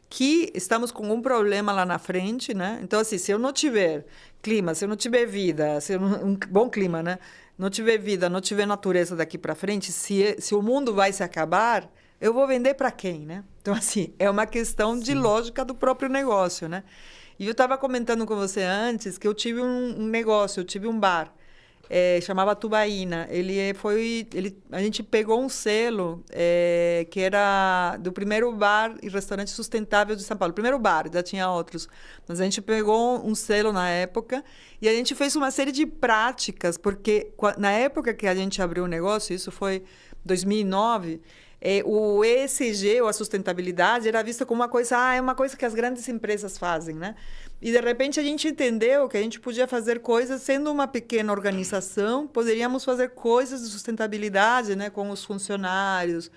que estamos com um problema lá na frente, né? Então, assim, se eu não tiver clima, se eu não tiver vida, um bom clima, né? Não tiver vida, não tiver natureza daqui para frente, se o mundo vai se acabar, eu vou vender para quem, né? Então, assim, é uma questão de lógica do próprio negócio, né? E eu estava comentando com você antes que eu tive um negócio, eu tive um bar, chamava Tubaína. A gente pegou um selo que era do primeiro bar e restaurante sustentável de São Paulo. Primeiro bar, já tinha outros. Mas a gente pegou um selo na época e a gente fez uma série de práticas, porque na época que a gente abriu o negócio, isso foi 2009, o ESG, ou a sustentabilidade, era vista como uma coisa, é uma coisa que as grandes empresas fazem, né? E, de repente, a gente entendeu que a gente podia fazer coisas, sendo uma pequena organização, poderíamos fazer coisas de sustentabilidade, né, com os funcionários,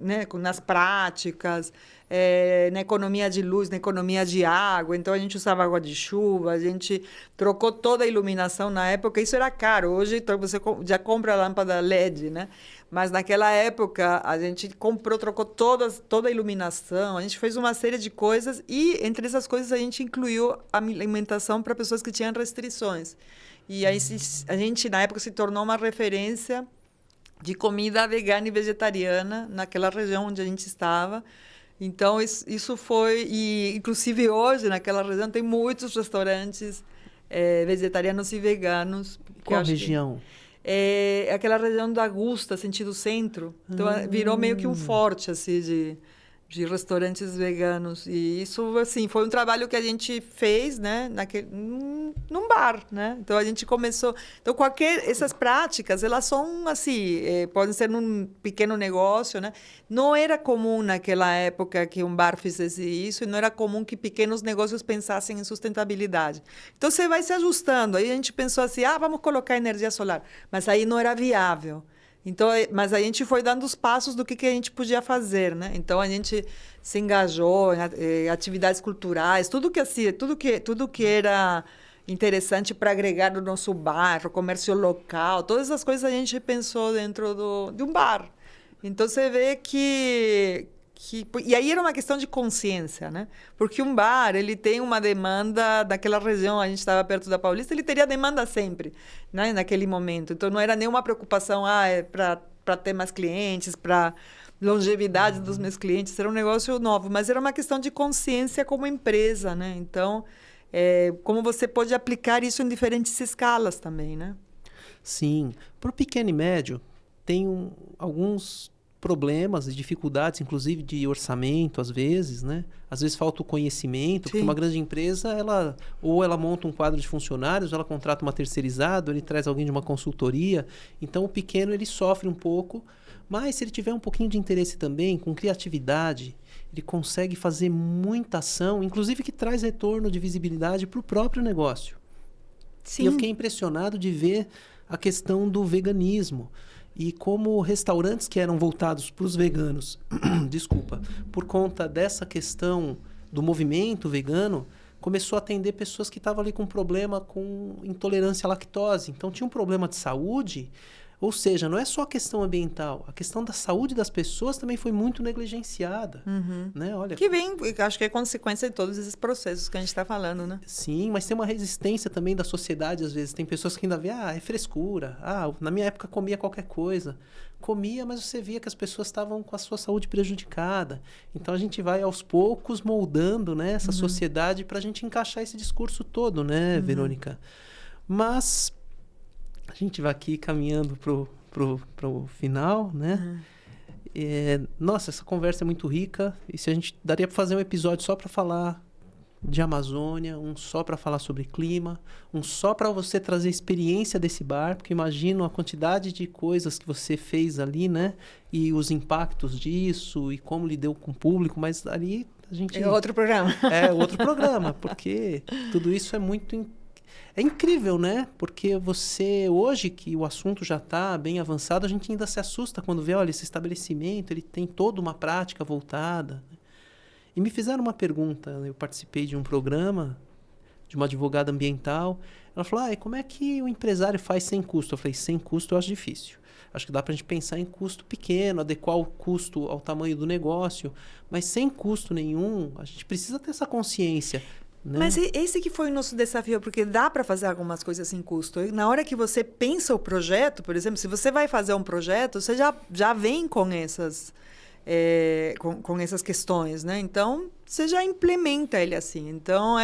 né, nas práticas, na economia de luz, na economia de água. Então, a gente usava água de chuva, a gente trocou toda a iluminação na época. Isso era caro. Hoje, você já compra a lâmpada LED, né? Mas, naquela época, a gente trocou toda a iluminação, a gente fez uma série de coisas e, entre essas coisas, a gente incluiu a alimentação para pessoas que tinham restrições. E aí, a gente, na época, se tornou uma referência de comida vegana e vegetariana naquela região onde a gente estava. Então, isso foi... E, inclusive, hoje, naquela região, tem muitos restaurantes vegetarianos e veganos. Qual região? Aquela região da Augusta, sentido centro. Então, virou meio que um forte, assim, de restaurantes veganos. E isso, assim, foi um trabalho que a gente fez, né, num bar, né? Então, a gente começou... Então, essas práticas, elas são, assim, podem ser num pequeno negócio, né? Não era comum naquela época que um bar fizesse isso, e não era comum que pequenos negócios pensassem em sustentabilidade. Então, você vai se ajustando. Aí a gente pensou assim, vamos colocar energia solar. Mas aí não era viável. Então, mas a gente foi dando os passos do que a gente podia fazer, né? Então, a gente se engajou em atividades culturais, tudo que era interessante para agregar no nosso bairro, comércio local, todas essas coisas a gente pensou dentro de um bar. Então, você vê que... E aí era uma questão de consciência, né? Porque um bar, ele tem uma demanda daquela região, a gente estava perto da Paulista, ele teria demanda sempre, né? Naquele momento. Então, não era nenhuma preocupação, para ter mais clientes, para longevidade dos meus clientes, era um negócio novo, mas era uma questão de consciência como empresa, né? Então, como você pode aplicar isso em diferentes escalas também, né? Sim. Para o pequeno e médio, tem alguns problemas e dificuldades, inclusive de orçamento, às vezes, né? Às vezes falta o conhecimento, porque uma grande empresa, ela monta um quadro de funcionários, ela contrata uma terceirizada, ele traz alguém de uma consultoria. Então, o pequeno, ele sofre um pouco, mas se ele tiver um pouquinho de interesse também, com criatividade, ele consegue fazer muita ação, inclusive que traz retorno de visibilidade para o próprio negócio. Sim. E eu fiquei impressionado de ver a questão do veganismo. E como restaurantes que eram voltados para os veganos, por conta dessa questão do movimento vegano, começou a atender pessoas que estavam ali com problema com intolerância à lactose. Então, tinha um problema de saúde, ou seja, não é só a questão ambiental, a questão da saúde das pessoas também foi muito negligenciada. Né? Olha, que vem, acho que é consequência de todos esses processos que a gente está falando, né? Sim, mas tem uma resistência também da sociedade, às vezes. Tem pessoas que ainda veem, é frescura. Na minha época comia qualquer coisa. Comia, mas você via que as pessoas estavam com a sua saúde prejudicada. Então, a gente vai, aos poucos, moldando, né, essa sociedade para a gente encaixar esse discurso todo, né, Verônica? Mas a gente vai aqui caminhando pro final, né? Nossa, essa conversa é muito rica. E se a gente daria para fazer um episódio só para falar de Amazônia, um só para falar sobre clima, um só para você trazer a experiência desse bar, porque imagino a quantidade de coisas que você fez ali, né? E os impactos disso e como lidou com o público, mas ali a gente... É outro programa. Outro programa, porque tudo isso é muito... É incrível, né? Porque você, hoje que o assunto já está bem avançado, a gente ainda se assusta quando vê, olha, esse estabelecimento, ele tem toda uma prática voltada. E me fizeram uma pergunta, eu participei de um programa de uma advogada ambiental, ela falou, e como é que o empresário faz sem custo? Eu falei, sem custo eu acho difícil. Acho que dá para a gente pensar em custo pequeno, adequar o custo ao tamanho do negócio, mas sem custo nenhum, a gente precisa ter essa consciência. Né? Mas esse que foi o nosso desafio, porque dá para fazer algumas coisas sem custo. Na hora que você pensa o projeto, por exemplo, se você vai fazer um projeto, você já vem com essas questões, né? Então, você já implementa ele assim. Então,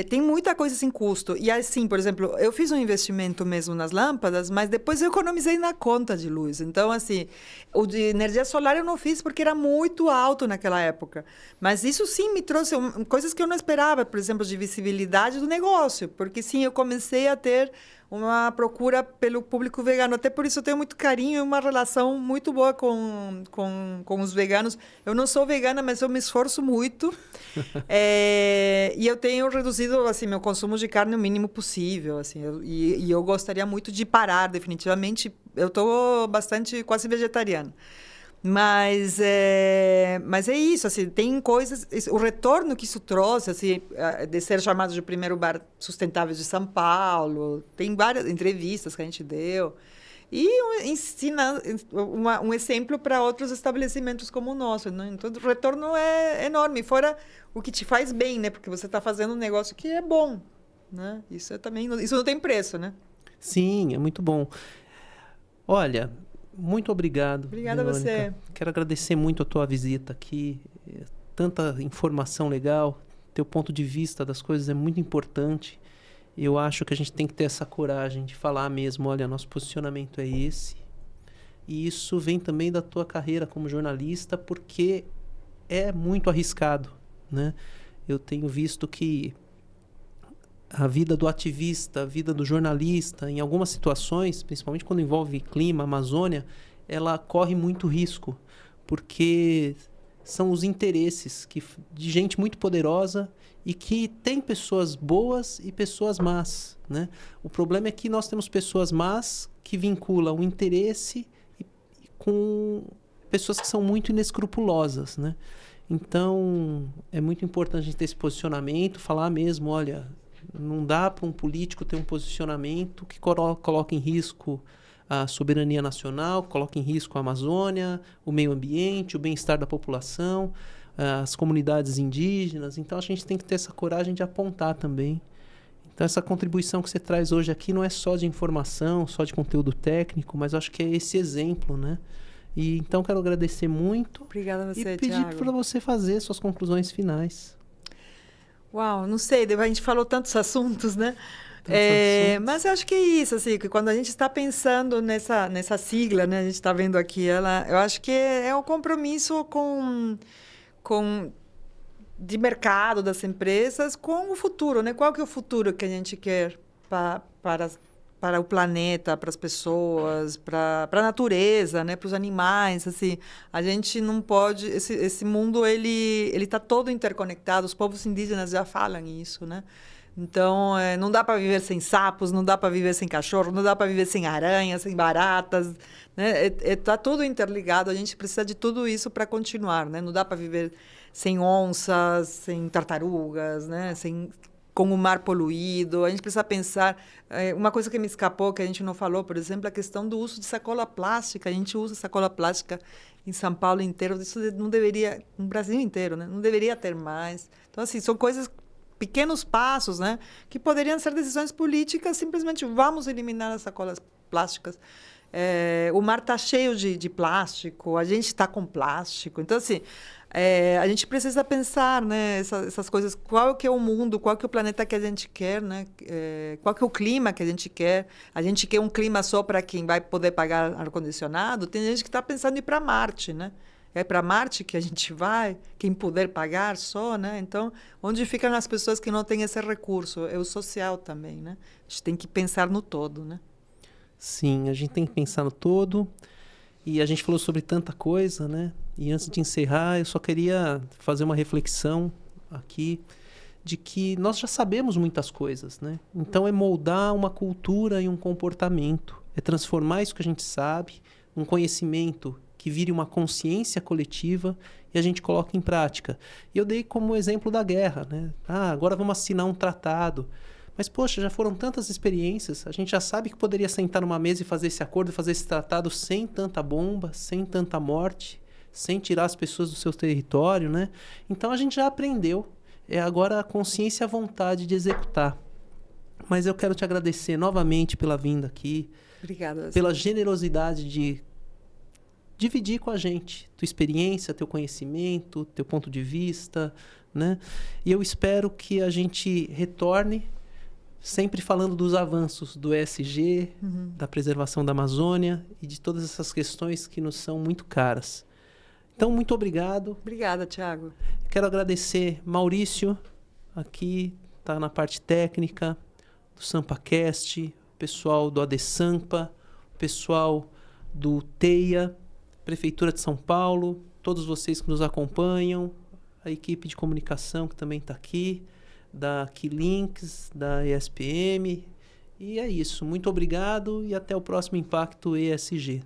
tem muita coisa sem custo. E assim, por exemplo, eu fiz um investimento mesmo nas lâmpadas, mas depois eu economizei na conta de luz. Então, assim, o de energia solar eu não fiz porque era muito alto naquela época. Mas isso sim me trouxe coisas que eu não esperava, por exemplo, de visibilidade do negócio. Porque sim, eu comecei a ter uma procura pelo público vegano. Até por isso eu tenho muito carinho e uma relação muito boa com os veganos. Eu não sou vegana, mas eu me esforço muito. E eu tenho reduzido assim, meu consumo de carne o mínimo possível. Assim, e eu gostaria muito de parar, definitivamente. Eu estou quase vegetariana. Mas é isso, assim, tem coisas... O retorno que isso trouxe, assim, de ser chamado de primeiro bar sustentável de São Paulo, tem várias entrevistas que a gente deu, e ensina um exemplo para outros estabelecimentos como o nosso. Né? Então, o retorno é enorme, fora o que te faz bem, né? Porque você está fazendo um negócio que é bom. Né? Isso não tem preço, né? Sim, é muito bom. Olha... Muito obrigado. Obrigada a você. Quero agradecer muito a tua visita aqui. Tanta informação legal. Teu ponto de vista das coisas é muito importante. Eu acho que a gente tem que ter essa coragem de falar mesmo, olha, nosso posicionamento é esse. E isso vem também da tua carreira como jornalista, porque é muito arriscado, né? Eu tenho visto que a vida do ativista, a vida do jornalista, em algumas situações, principalmente quando envolve clima, Amazônia, ela corre muito risco, porque são os interesses de gente muito poderosa e que tem pessoas boas e pessoas más, né? O problema é que nós temos pessoas más que vinculam o interesse com pessoas que são muito inescrupulosas, né? Então, é muito importante a gente ter esse posicionamento, falar mesmo, olha... Não dá para um político ter um posicionamento que coloque em risco a soberania nacional, coloque em risco a Amazônia, o meio ambiente, o bem-estar da população, as comunidades indígenas. Então, a gente tem que ter essa coragem de apontar também. Então, essa contribuição que você traz hoje aqui não é só de informação, só de conteúdo técnico, mas acho que é esse exemplo, né? E, então, quero agradecer muito. Obrigada a você, e pedir para você fazer suas conclusões finais. Uau, não sei, a gente falou tantos assuntos, né? Mas eu acho que é isso, assim, que quando a gente está pensando nessa sigla, né? A gente está vendo aqui ela, eu acho que é um compromisso de mercado das empresas com o futuro, né? Qual que é o futuro que a gente quer para o planeta, para as pessoas, para a natureza, né? Para os animais, assim. A gente não pode... Esse mundo, ele está todo interconectado. Os povos indígenas já falam isso, né? Então, não dá para viver sem sapos, não dá para viver sem cachorro, não dá para viver sem aranhas, sem baratas, né? Está tudo interligado. A gente precisa de tudo isso para continuar, né? Não dá para viver sem onças, sem tartarugas, né? Com o mar poluído. A gente precisa pensar... uma coisa que me escapou, que a gente não falou, por exemplo, a questão do uso de sacola plástica. A gente usa sacola plástica em São Paulo inteiro. Isso não deveria... No Brasil inteiro, né? Não deveria ter mais. Então, assim, são coisas... Pequenos passos, né? Que poderiam ser decisões políticas. Simplesmente vamos eliminar as sacolas plásticas. O mar está cheio de plástico. A gente está com plástico. Então, assim... a gente precisa pensar, né, essas coisas. Qual que é o mundo, qual que é o planeta que a gente quer, né? Qual que é o clima que a gente quer? A gente quer um clima só para quem vai poder pagar ar-condicionado? Tem gente que está pensando em ir para Marte, né? É para Marte que a gente vai, quem puder pagar só, né? Então, onde ficam as pessoas que não têm esse recurso? É o social também, né? A gente tem que pensar no todo, né? Sim, a gente tem que pensar no todo. E a gente falou sobre tanta coisa, né? E antes de encerrar, eu só queria fazer uma reflexão aqui de que nós já sabemos muitas coisas, né? Então é moldar uma cultura e um comportamento. É transformar isso que a gente sabe, um conhecimento que vire uma consciência coletiva e a gente coloca em prática. E eu dei como exemplo da guerra, né? Agora vamos assinar um tratado. Mas, poxa, já foram tantas experiências, a gente já sabe que poderia sentar numa mesa e fazer esse acordo, fazer esse tratado sem tanta bomba, sem tanta morte, sem tirar as pessoas do seu território, né? Então, a gente já aprendeu. É agora a consciência e a vontade de executar. Mas eu quero te agradecer novamente pela vinda aqui. Obrigada. Pela generosidade de dividir com a gente tua experiência, teu conhecimento, teu ponto de vista, né? E eu espero que a gente retorne sempre falando dos avanços do ESG, da preservação da Amazônia e de todas essas questões que nos são muito caras. Então, muito obrigado. Obrigada, Thiago. Quero agradecer Maurício, aqui está na parte técnica, do SampaCast, pessoal do ADESAMPA, o pessoal do TEIA, Prefeitura de São Paulo, todos vocês que nos acompanham, a equipe de comunicação que também está aqui, da Quilinks, da ESPM. E é isso. Muito obrigado e até o próximo Impacto ESG.